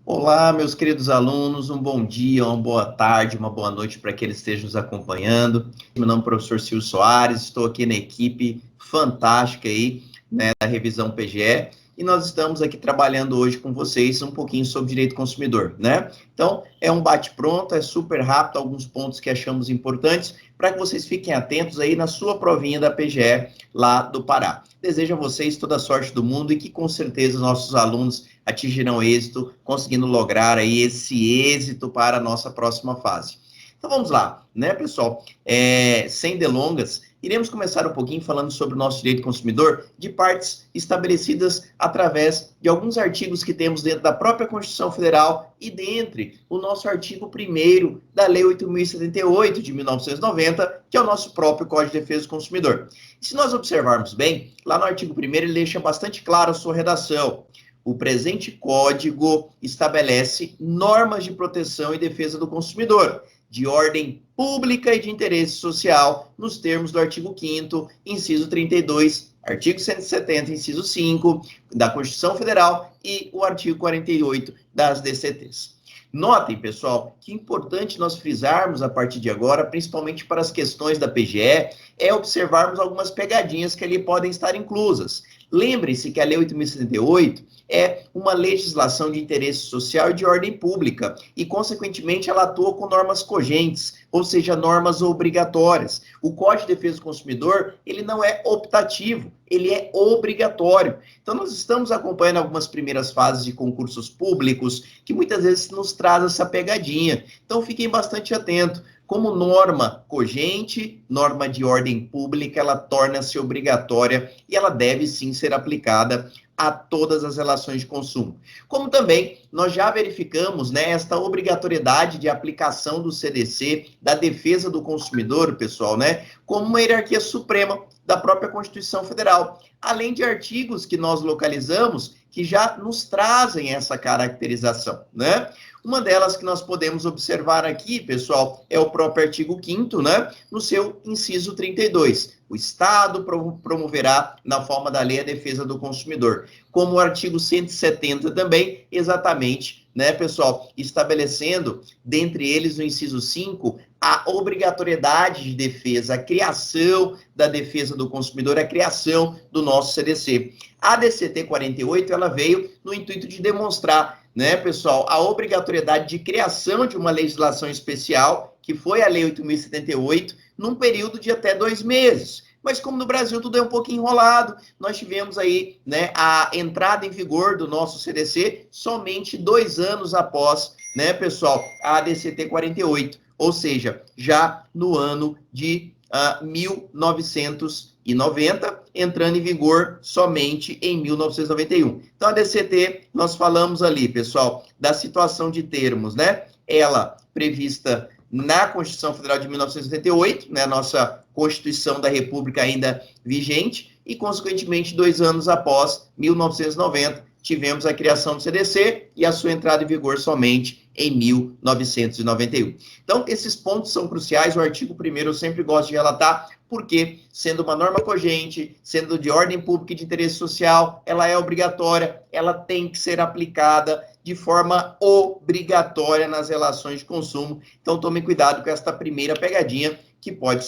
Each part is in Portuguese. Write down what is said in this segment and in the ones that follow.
Olá, meus queridos alunos, um bom dia, uma boa tarde, uma boa noite para que eles estejam nos acompanhando. Meu nome é o professor Silvio Soares, estou aqui na equipe fantástica aí, né, da Revisão PGE, e nós estamos aqui trabalhando hoje com vocês um pouquinho sobre direito consumidor, né? Então, é um bate-pronto, é super rápido, alguns pontos que achamos importantes, para que vocês fiquem atentos aí na sua provinha da PGE lá do Pará. Desejo a vocês toda a sorte do mundo e que com certeza os nossos alunos atingirão êxito, conseguindo lograr aí esse êxito para a nossa próxima fase. Então vamos lá, né, pessoal? Sem delongas, iremos começar um pouquinho falando sobre o nosso direito consumidor de partes estabelecidas através de alguns artigos que temos dentro da própria Constituição Federal e dentre o nosso artigo 1º da Lei 8.078 de 1990, que é o nosso próprio Código de Defesa do Consumidor. E se nós observarmos bem, lá no artigo 1º ele deixa bastante claro a sua redação. O presente código estabelece normas de proteção e defesa do consumidor, de ordem pública e de interesse social, nos termos do artigo 5º, inciso 32, artigo 170, inciso 5, da Constituição Federal e o artigo 48 das DCTs. Notem, pessoal, que é importante nós frisarmos a partir de agora, principalmente para as questões da PGE, é observarmos algumas pegadinhas que ali podem estar inclusas. Lembre-se que a Lei 8.078 é uma legislação de interesse social e de ordem pública e, consequentemente, ela atua com normas cogentes, ou seja, normas obrigatórias. O Código de Defesa do Consumidor, ele não é optativo, ele é obrigatório. Então, nós estamos acompanhando algumas primeiras fases de concursos públicos que muitas vezes nos traz essa pegadinha. Então, fiquem bastante atentos. Como norma cogente, norma de ordem pública, ela torna-se obrigatória e ela deve sim ser aplicada a todas as relações de consumo. Como também nós já verificamos, né, esta obrigatoriedade de aplicação do CDC, da defesa do consumidor, pessoal, né, como uma hierarquia suprema da própria Constituição Federal, além de artigos que nós localizamos que já nos trazem essa caracterização, né? Uma delas que nós podemos observar aqui, pessoal, é o próprio artigo 5º, né? No seu inciso 32. O Estado promoverá, na forma da lei, a defesa do consumidor. Como o artigo 170 também, exatamente, né, pessoal? Estabelecendo, dentre eles, no inciso 5, a obrigatoriedade de defesa, a criação da defesa do consumidor, a criação do nosso CDC. A DCT 48, ela veio no intuito de demonstrar, né, pessoal, a obrigatoriedade de criação de uma legislação especial, que foi a Lei 8.078, num período de até 2 meses. Mas como no Brasil tudo é um pouco enrolado, nós tivemos aí, né, a entrada em vigor do nosso CDC somente 2 anos após, né, pessoal, a DCT 48, ou seja, já no ano de 1990, entrando em vigor somente em 1991. Então, a DCT, nós falamos ali, pessoal, da situação de termos, né? Ela prevista na Constituição Federal de 1988, né? Nossa Constituição da República ainda vigente, e, consequentemente, 2 anos após 1990, tivemos a criação do CDC e a sua entrada em vigor somente em 1991. Então, esses pontos são cruciais. O artigo 1º eu sempre gosto de relatar, porque, sendo uma norma cogente, sendo de ordem pública e de interesse social, ela é obrigatória, ela tem que ser aplicada de forma obrigatória nas relações de consumo. Então, tomem cuidado com esta primeira pegadinha que pode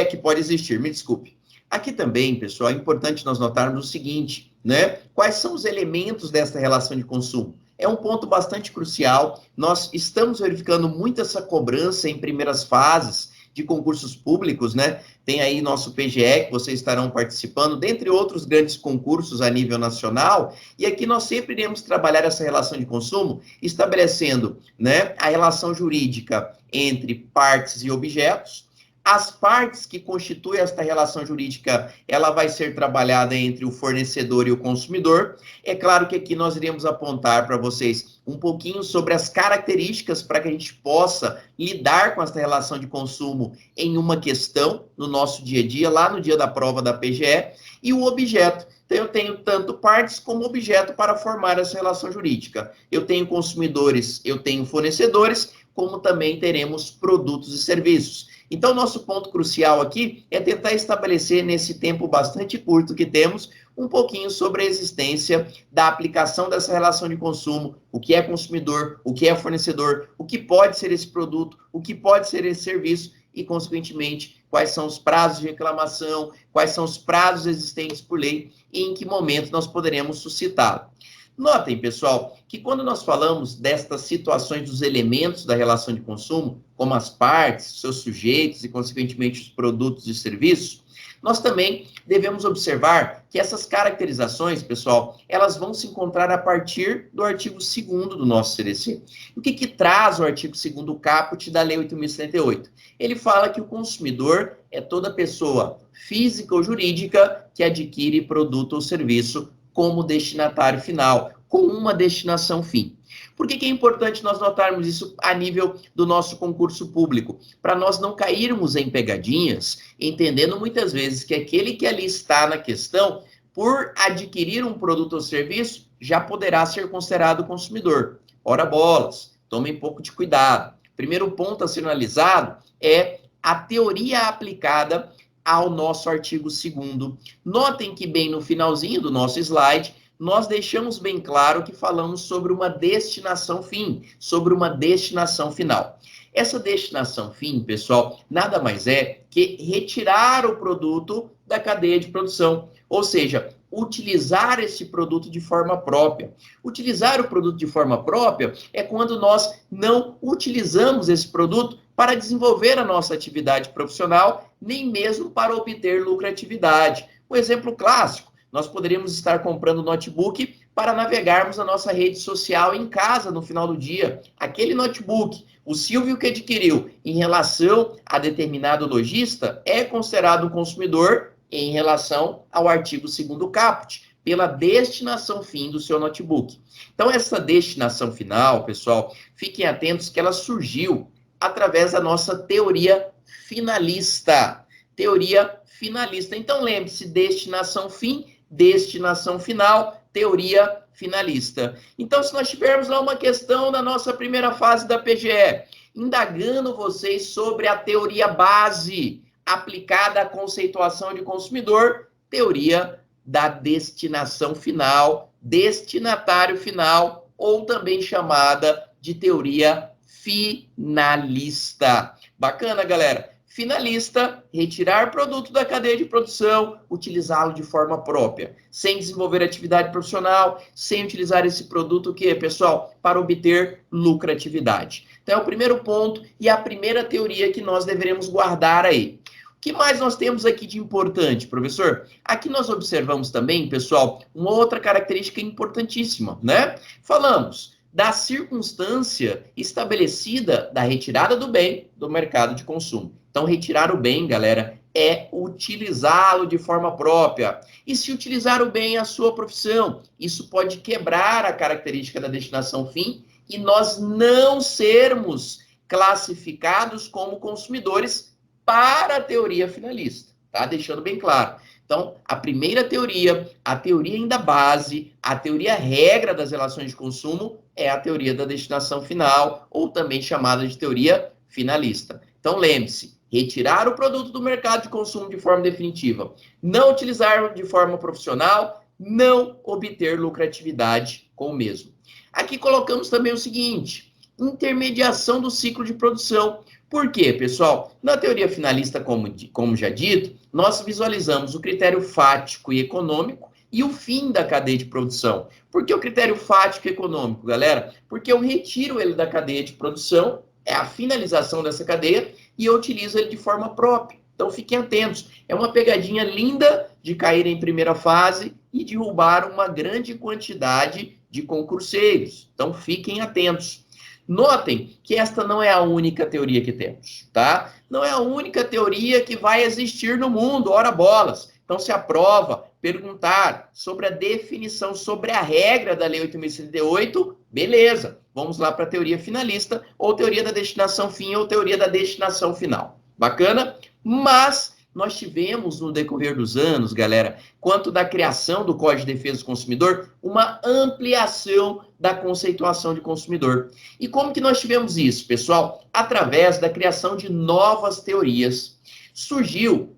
que pode existir, me desculpe. Aqui também, pessoal, é importante nós notarmos o seguinte, né? Quais são os elementos desta relação de consumo? É um ponto bastante crucial. Nós estamos verificando muito essa cobrança em primeiras fases de concursos públicos, né? Tem aí nosso PGE, que vocês estarão participando, dentre outros grandes concursos a nível nacional, e aqui nós sempre iremos trabalhar essa relação de consumo, estabelecendo, né, a relação jurídica entre partes e objetos. As partes que constituem esta relação jurídica, ela vai ser trabalhada entre o fornecedor e o consumidor. É claro que aqui nós iremos apontar para vocês um pouquinho sobre as características para que a gente possa lidar com esta relação de consumo em uma questão no nosso dia a dia, lá no dia da prova da PGE. e o objeto. Então, eu tenho tanto partes como objeto para formar essa relação jurídica. Eu tenho consumidores, eu tenho fornecedores, como também teremos produtos e serviços. Então, nosso ponto crucial aqui é tentar estabelecer, nesse tempo bastante curto que temos, um pouquinho sobre a existência da aplicação dessa relação de consumo, o que é consumidor, o que é fornecedor, o que pode ser esse produto, o que pode ser esse serviço e, consequentemente, quais são os prazos de reclamação, quais são os prazos existentes por lei e em que momento nós poderemos suscitá-lo. Notem, pessoal, que quando nós falamos destas situações dos elementos da relação de consumo, como as partes, seus sujeitos e, consequentemente, os produtos e serviços, nós também devemos observar que essas caracterizações, pessoal, elas vão se encontrar a partir do artigo 2º do nosso CDC. O que traz o artigo 2º caput da Lei 8.078? Ele fala que o consumidor é toda pessoa física ou jurídica que adquire produto ou serviço como destinatário final, com uma destinação fim. Por que é importante nós notarmos isso a nível do nosso concurso público? Para nós não cairmos em pegadinhas, entendendo muitas vezes que aquele que ali está na questão, por adquirir um produto ou serviço, já poderá ser considerado consumidor. Ora bolas, tomem um pouco de cuidado. Primeiro ponto a ser analisado é a teoria aplicada ao nosso artigo 2º. Notem que bem no finalzinho do nosso slide, nós deixamos bem claro que falamos sobre uma destinação fim, sobre uma destinação final. Essa destinação fim, pessoal, nada mais é que retirar o produto da cadeia de produção, ou seja, utilizar esse produto de forma própria. Utilizar o produto de forma própria é quando nós não utilizamos esse produto para desenvolver a nossa atividade profissional, nem mesmo para obter lucratividade. Um exemplo clássico, nós poderíamos estar comprando notebook para navegarmos a nossa rede social em casa no final do dia. Aquele notebook, o Silvio que adquiriu em relação a determinado lojista, é considerado um consumidor em relação ao artigo 2º caput, pela destinação fim do seu notebook. Então, essa destinação final, pessoal, fiquem atentos que ela surgiu através da nossa teoria finalista. Teoria finalista. Então, lembre-se, destinação fim, destinação final, teoria finalista. Então, se nós tivermos lá uma questão da nossa primeira fase da PGE, indagando vocês sobre a teoria base aplicada à conceituação de consumidor, teoria da destinação final, destinatário final, ou também chamada de teoria finalista. Bacana, galera? Finalista, retirar produto da cadeia de produção, utilizá-lo de forma própria, sem desenvolver atividade profissional, sem utilizar esse produto, o quê, pessoal? Para obter lucratividade. Então, é o primeiro ponto e a primeira teoria que nós deveremos guardar aí. O que mais nós temos aqui de importante, professor? Aqui nós observamos também, pessoal, uma outra característica importantíssima, né? Falamos da circunstância estabelecida da retirada do bem do mercado de consumo. Então, retirar o bem, galera, é utilizá-lo de forma própria. E se utilizar o bem é a sua profissão, isso pode quebrar a característica da destinação fim e nós não sermos classificados como consumidores para a teoria finalista, tá? Deixando bem claro. Então, a primeira teoria, a teoria ainda base, a teoria regra das relações de consumo é a teoria da destinação final, ou também chamada de teoria finalista. Então, lembre-se, retirar o produto do mercado de consumo de forma definitiva, não utilizar de forma profissional, não obter lucratividade com o mesmo. Aqui colocamos também o seguinte, intermediação do ciclo de produção. Por quê, pessoal? Na teoria finalista, como já dito, nós visualizamos o critério fático e econômico e o fim da cadeia de produção. Por que o critério fático e econômico, galera? Porque eu retiro ele da cadeia de produção, é a finalização dessa cadeia, e eu utilizo ele de forma própria. Então, fiquem atentos. É uma pegadinha linda de cair em primeira fase e derrubar uma grande quantidade de concurseiros. Então, fiquem atentos. Notem que esta não é a única teoria que temos, tá? Não é a única teoria que vai existir no mundo, ora bolas. Então, se a prova perguntar sobre a definição, sobre a regra da Lei 8.078, beleza. Vamos lá para a teoria finalista, ou teoria da destinação fim, ou teoria da destinação final. Bacana? Mas nós tivemos no decorrer dos anos, galera, quanto da criação do Código de Defesa do Consumidor, uma ampliação da conceituação de consumidor. E como que nós tivemos isso, pessoal? Através da criação de novas teorias. Surgiu,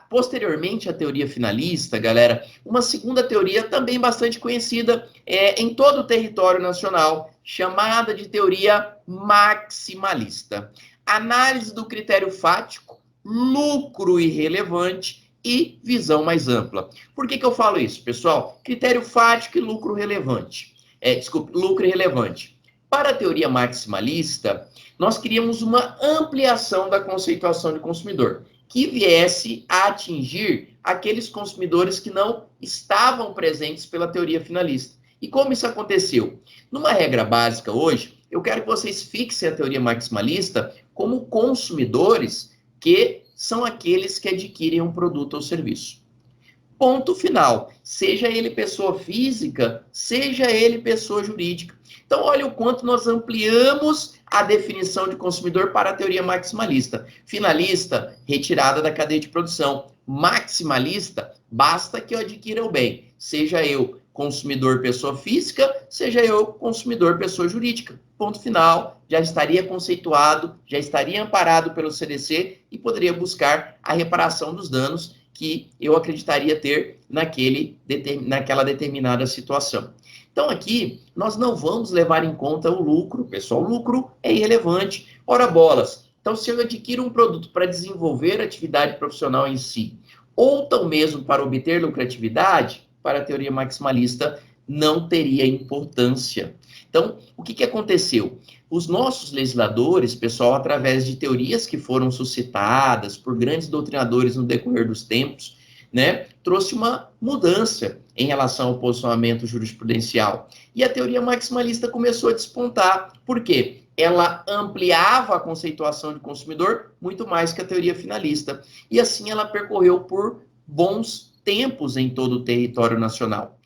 posteriormente à teoria finalista, galera, uma segunda teoria também bastante conhecida em todo o território nacional, chamada de teoria maximalista. Análise do critério fático, lucro irrelevante e visão mais ampla. Por que eu falo isso, pessoal? Critério fático e lucro relevante. Lucro irrelevante. Para a teoria maximalista, nós queríamos uma ampliação da conceituação de consumidor, que viesse a atingir aqueles consumidores que não estavam presentes pela teoria finalista. E como isso aconteceu? Numa regra básica hoje, eu quero que vocês fixem a teoria maximalista como consumidores que são aqueles que adquirem um produto ou serviço. Ponto final. Seja ele pessoa física, seja ele pessoa jurídica. Então, olha o quanto nós ampliamos a definição de consumidor para a teoria maximalista. Finalista, retirada da cadeia de produção. Maximalista, basta que eu adquira o bem. Seja eu consumidor pessoa física, seja eu consumidor pessoa jurídica. Ponto final, já estaria conceituado, já estaria amparado pelo CDC e poderia buscar a reparação dos danos que eu acreditaria ter naquela determinada situação. Então aqui, nós não vamos levar em conta o lucro, pessoal. O lucro é irrelevante. Ora bolas. Então, se eu adquiro um produto para desenvolver a atividade profissional em si, ou tão mesmo para obter lucratividade, para a teoria maximalista, não teria importância. Então, o que aconteceu? Os nossos legisladores, pessoal, através de teorias que foram suscitadas por grandes doutrinadores no decorrer dos tempos, né, trouxe uma mudança em relação ao posicionamento jurisprudencial. E a teoria maximalista começou a despontar. Por quê? Ela ampliava a conceituação de consumidor muito mais que a teoria finalista. E assim ela percorreu por bons tempos em todo o território nacional.